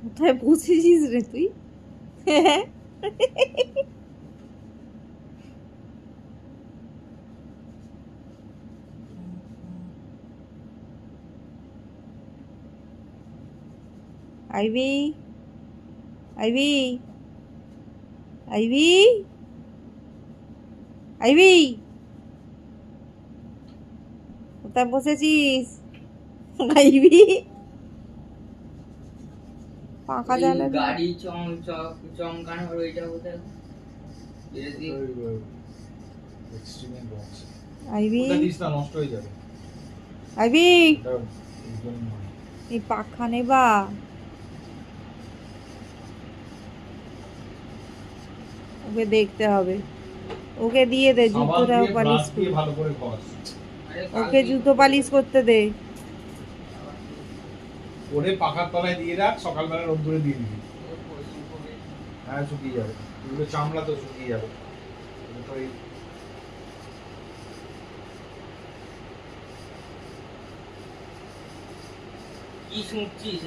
কোথায় বসেছিস রে তুই? আইবি, আইবি, আইবি, আইবি, কোথায় বসেছিস? আইবি, পাখা জ্বালা গাড়ি চমকানোর ওইটা কোথায়? আইবি, নষ্ট হয়ে যাবে। আইবি, এই পাখা নেবা? ওকে দেখতে হবে, ওকে দিয়ে দে জুতোটা পালিশ করে। ভালো করে ঘষ। ওকে জুতো পালিশ করতে দে। ওরে পাখার তলায় দিয়ে রাখ, সকালবেলা রোদ্দুরে দিয়ে দিবি। হ্যাঁ, শুকিয়ে যাবে। এগুলো চামড়া তো শুকিয়ে যাবে। কি শুনছিস?